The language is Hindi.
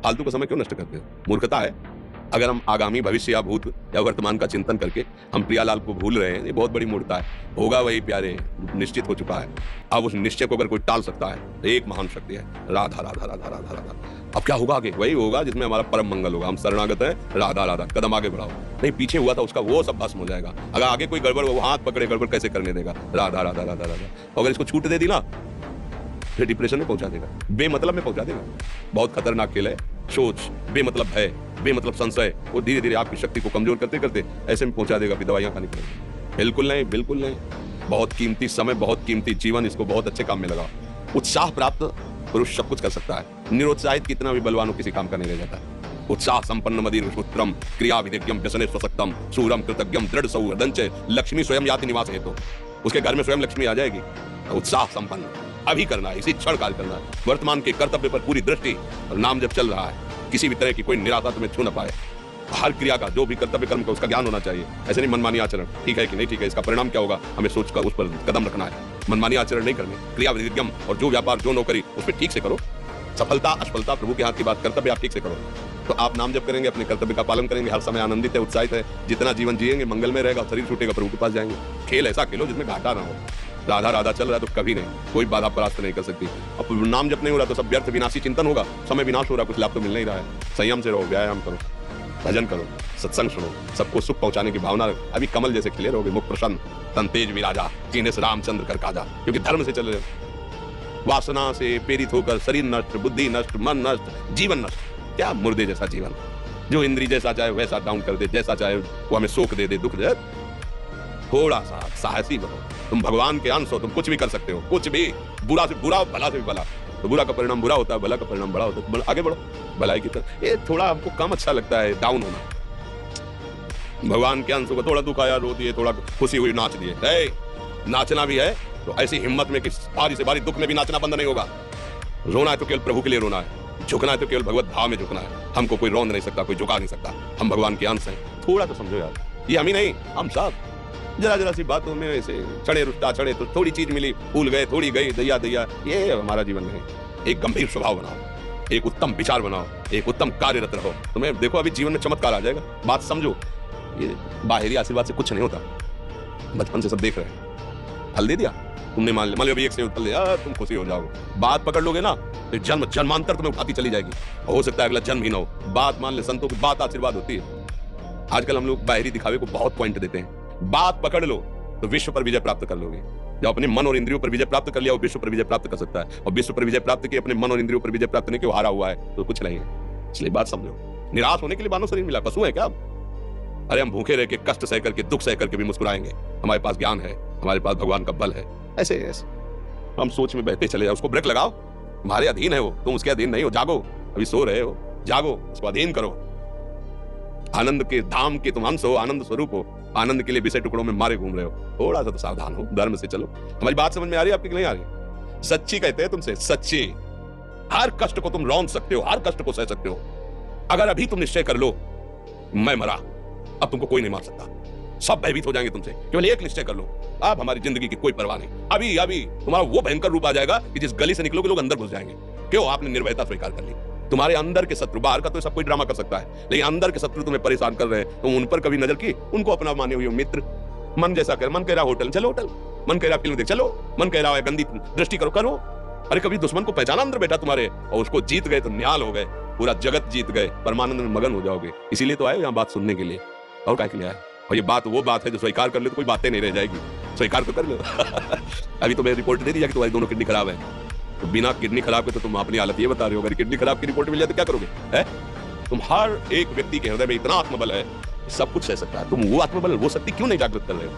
फालतू का समय क्यों नष्ट करते हो? मूर्खता है। अगर हम आगामी भविष्य या भूत या वर्तमान का चिंतन करके हम प्रियालाल को भूल रहे हैं, ये बहुत बड़ी मूर्खता है। होगा वही प्यारे, निश्चित हो चुका है। अब उस निश्चय को अगर कोई टाल सकता है तो एक महान शक्ति है, राधा राधा राधा राधा राधा। अब क्या होगा आगे? वही होगा जिसमें हमारा परम मंगल होगा। हम शरणागत हैं, राधा राधा, कदम आगे बढ़ाओ। नहीं, पीछे हुआ था उसका वो सब भस्म हो जाएगा। अगर आगे कोई गड़बड़, वो हाथ पकड़े, गड़बड़ कैसे करने देगा? राधा राधा राधा राधा। अगर इसको छूट दे दी ना, फिर डिप्रेशन में पहुंचा देगा, बेमतलब में पहुंचा देगा। बहुत खतरनाक खेल है सोच, बेमतलब है, बेमतलब संशय, वो धीरे धीरे आपकी शक्ति को कमजोर करते करते ऐसे में पहुंचा देगा कि दवाइयां खानी पड़ेगी। बिल्कुल नहीं, बिल्कुल नहीं। बहुत कीमती समय, बहुत कीमती जीवन, इसको बहुत अच्छे काम में लगाओ। उत्साह प्राप्त पुरुष सब कुछ कर सकता है। निरुत्साहित कितना भी बलवान हो, किसी काम का नहीं रह जाता। उत्साह संपन्न मदीर पुत्रम क्रिया विधिज्ञम व्यसने स्वसक्तम सूरम कृतज्ञम दृढ़ सौहृदंच लक्ष्मी स्वयं याति निवास हेतु। उसके घर में स्वयं लक्ष्मी आ जाएगी। उत्साह संपन्न अभी करना है, इसी क्षण कार्य करना है। वर्तमान के कर्तव्य पर पूरी दृष्टि, और नाम जब चल रहा है, किसी भी तरह की कोई निराशा तुम्हें छू न पाए। हर क्रिया का, जो भी कर्तव्य कर्म का, उसका ज्ञान होना चाहिए। ऐसे नहीं मनमानी आचरण, ठीक है कि नहीं ठीक है, इसका परिणाम क्या होगा, हमें सोच कर उस पर कदम रखना है। मनमानी आचरण नहीं करनी, क्रिया विधिज्ञम, और जो व्यापार जो नौकरी उस पर ठीक से करो। सफलता असफलता प्रभु के हाथ की बात, कर्तव्य आप ठीक से करो। तो आप नाम जब करेंगे, अपने कर्तव्य का पालन करेंगे, हर समय आनंदित है, उत्साहित है। जितना जीवन जिएंगे मंगल में रहेगा, शरीर छूटेगा प्रभु के पास जाएंगे। खेल ऐसा खेलो जिसमें घाटा ना हो। राधा राधा चल रहा है तो कभी नहीं, कोई बाधा परास्त नहीं कर सकती। अब नाम जब नहीं हो रहा तो सब व्यर्थ विनाशी चिंतन होगा। समय विनाश हो रहा, कुछ लाभ तो मिल नहीं रहा है। संयम से रहो, व्यायाम करो, भजन करो, सत्संग सुनो, सबको सुख पहुंचाने की भावना रखो। अभी कमल जैसे खिले रहोगे, मुख प्रसन्न, तन तेज विराजा, कीने से रामचंद्र कर काजा। क्योंकि धर्म से चल रहे हो। वासना से प्रेरित होकर शरीर नष्ट, बुद्धि नष्ट, मन नष्ट, जीवन नष्ट। क्या मुर्दे जैसा जीवन, जो इंद्री जैसा चाहे वैसा डाउन कर दे, जैसा चाहे वो हमें शोक दे दे, दुख दे। थोड़ा सा साहसी बनो। तुम भगवान के अंश हो, तुम कुछ भी कर सकते हो, कुछ भी। बुरा से बुरा, भला से भी भला। तो बुरा का परिणाम बुरा होता है, भला का परिणाम बड़ा होता है। आगे बढ़ो भलाई की तरफ। ये थोड़ा हमको कम अच्छा लगता है डाउन होना। भगवान के अंश को थोड़ा दुख आया, रो दिए, थोड़ा खुशी हुई, नाच दिए। नाचना भी है तो ऐसी हिम्मत में कि भारी से भारी दुख में भी नाचना बंद नहीं होगा। रोना है तो केवल प्रभु के लिए रोना है, झुकना है तो केवल भगवत भाव में झुकना है। हमको कोई रोन नहीं सकता, कोई झुका नहीं सकता। हम भगवान के अंश हैं। थोड़ा तो समझो यार, ये हम ही नहीं, हम सब। जरा जरा सी बातों में ऐसे चढ़े रुष्टा चढ़े, तो थोड़ी चीज मिली, फूल गए, थोड़ी गई, दैया दैया। ये हमारा जीवन नहीं। एक गंभीर स्वभाव बनाओ, एक उत्तम विचार बनाओ, एक उत्तम कार्यरत रहो। तुम्हें देखो अभी जीवन में चमत्कार आ जाएगा। बात समझो, ये बाहरी आशीर्वाद से कुछ नहीं होता। बचपन से सब देख रहे हैं। फल दे दिया तुमने, मान लिया अभी एक से फल दिया, तुम खुशी हो जाओगे। बात पकड़ लोगे ना तो जन्म जन्मांतर तुम्हें उठाती चली जाएगी। हो सकता है अगला जन्म ही ना हो। बात मान ले, संतों की बात आशीर्वाद होती है। आजकल हम लोग बाहरी दिखावे को बहुत पॉइंट देते हैं। बात पकड़ लो तो विश्व पर विजय प्राप्त कर लोगे। जब अपने मन और इंद्रियों पर विजय प्राप्त कर लिया, वो विश्व पर विजय प्राप्त कर सकता है। और विश्व पर विजय प्राप्त किया, अपने मन और इंद्रियों पर विजय प्राप्त नहीं किया, हारा हुआ है तो कुछ नहीं है। इसलिए बात समझो। निराश होने के लिए मानव शरीर मिला, पशु है क्या? अरे हम भूखे रह के, कष्ट सह करके, दुख सह करके भी मुस्कुराएंगे। हमारे पास ज्ञान है, हमारे पास भगवान का बल है। ऐसे ऐसे हम सोच में बहते चले जाओ। उसको ब्रेक लगाओ, तुम्हारे अधीन है वो, तुम उसके अधीन नहीं हो। जागो, अभी सो रहे हो, जागो, उसको अधीन करो। आनंद के धाम के तुम अंश हो, आनंद स्वरूप हो। आनंद के लिए विषय टुकड़ों में मारे घूम रहे हो। थोड़ा सा तो सावधान हो, धर्म से चलो। हमारी बात समझ में आ रही है आपकी कि नहीं आ रही? सच्ची कहते हैं तुमसे, सच्ची। हर कष्ट को तुम रौंद सकते हो, हर कष्ट को सह सकते हो। अगर अभी तुम निश्चय कर लो, मैं मरा, अब तुमको कोई नहीं मार सकता। सब भयभीत हो जाएंगे तुमसे। केवल एक निश्चय कर लो, अब हमारी जिंदगी की कोई परवाह नहीं। अभी अभी तुम्हारा वो भयंकर रूप आ जाएगा कि जिस गली से निकलोगे लोग अंदर घुस जाएंगे। क्यों? आपने निर्भयता स्वीकार कर ली। तुम्हारे अंदर के शत्रु, बाहर का तो सब कोई ड्रामा कर सकता है, लेकिन अंदर के शत्रु तुम्हें परेशान कर रहे हैं। तुम उन पर कभी नजर की? उनको अपना माने हुए मित्र। मन जैसा कर, मन कह रहा होटल चलो, होटल। मन कह रहा फिल्म देख चलो, मन कह रहा है गंदी दृष्टि करो, करो। अरे कभी दुश्मन को पहचाना अंदर बैठा तुम्हारे, और उसको जीत गए तो निहाल हो गए, पूरा जगत जीत गए, परमानंद में मगन हो जाओगे। इसीलिए तो आए यहाँ बात सुनने के लिए, और क्या के लिए आए? और ये बात वो बात है जो स्वीकार कर ले तो कोई बातें नहीं रह जाएगी। स्वीकार तो कर लो। अभी तो मैं रिपोर्ट दे दिया कि तुम्हारी दोनों किडनी खराब है। तो बिना किडनी खराब के तो तुम अपनी हालत ये बता रहे हो। अगर किडनी खराब की रिपोर्ट मिल जाए तो क्या करोगे? है तुम हर एक व्यक्ति के हृदय में इतना आत्मबल है, सब कुछ सह सकता है। तुम वो आत्मबल, वो शक्ति क्यों नहीं जागृत कर रहे हो?